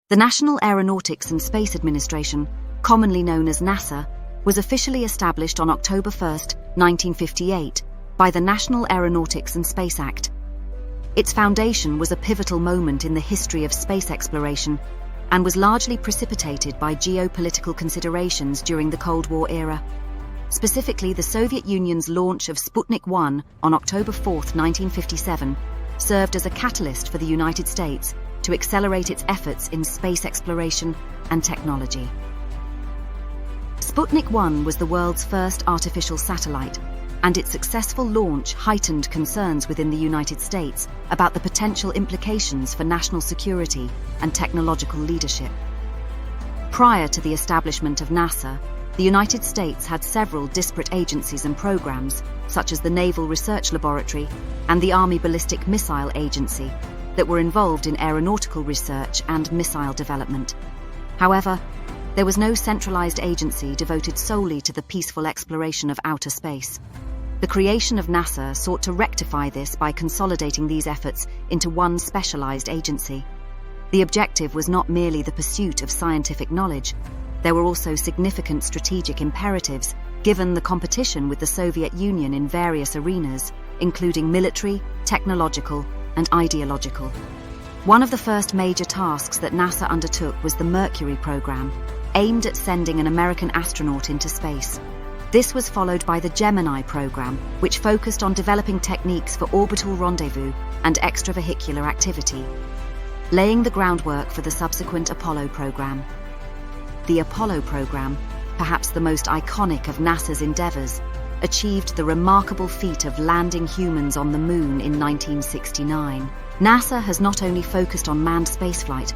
The National Aeronautics and Space Administration, commonly known as NASA, was officially established on October 1, 1958, by the National Aeronautics and Space Act. Its foundation was a pivotal moment in the history of space exploration and was largely precipitated by geopolitical considerations during the Cold War era. Specifically, the Soviet Union's launch of Sputnik 1 on October 4, 1957, served as a catalyst for the United States to accelerate its efforts in space exploration and technology. Sputnik 1 was the world's first artificial satellite, and its successful launch heightened concerns within the United States about the potential implications for national security and technological leadership. Prior to the establishment of NASA, the United States had several disparate agencies and programs, such as the Naval Research Laboratory and the Army Ballistic Missile Agency, that were involved in aeronautical research and missile development. However, there was no centralized agency devoted solely to the peaceful exploration of outer space. The creation of NASA sought to rectify this by consolidating these efforts into one specialized agency. The objective was not merely the pursuit of scientific knowledge. There were also significant strategic imperatives, given the competition with the Soviet Union in various arenas, including military, technological, and ideological. One of the first major tasks that NASA undertook was the Mercury program, aimed at sending an American astronaut into space. This was followed by the Gemini program, which focused on developing techniques for orbital rendezvous and extravehicular activity, laying the groundwork for the subsequent Apollo program. The Apollo program, perhaps the most iconic of NASA's endeavors, achieved the remarkable feat of landing humans on the Moon in 1969. NASA has not only focused on manned spaceflight,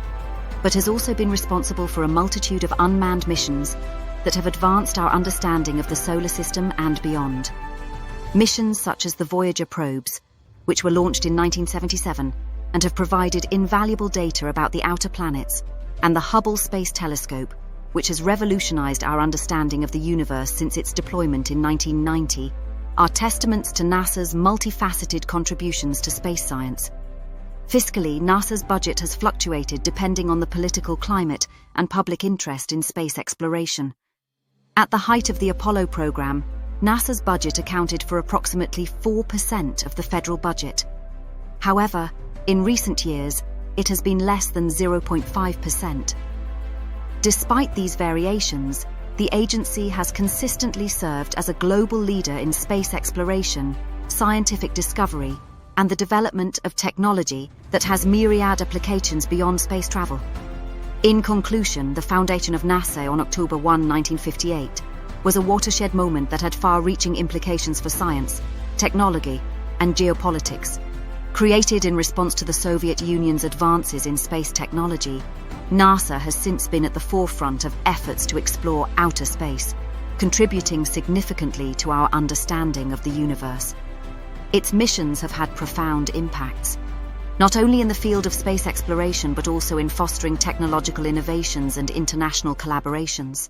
but has also been responsible for a multitude of unmanned missions that have advanced our understanding of the solar system and beyond. Missions such as the Voyager probes, which were launched in 1977 and have provided invaluable data about the outer planets, and the Hubble Space Telescope, which has revolutionized our understanding of the universe since its deployment in 1990, are testaments to NASA's multifaceted contributions to space science. Fiscally, NASA's budget has fluctuated depending on the political climate and public interest in space exploration. At the height of the Apollo program, NASA's budget accounted for approximately 4% of the federal budget. However, in recent years, it has been less than 0.5%. Despite these variations, the agency has consistently served as a global leader in space exploration, scientific discovery, and the development of technology that has myriad applications beyond space travel. In conclusion, the foundation of NASA on October 1, 1958, was a watershed moment that had far-reaching implications for science, technology, and geopolitics. Created in response to the Soviet Union's advances in space technology, NASA has since been at the forefront of efforts to explore outer space, contributing significantly to our understanding of the universe. Its missions have had profound impacts, not only in the field of space exploration but also in fostering technological innovations and international collaborations.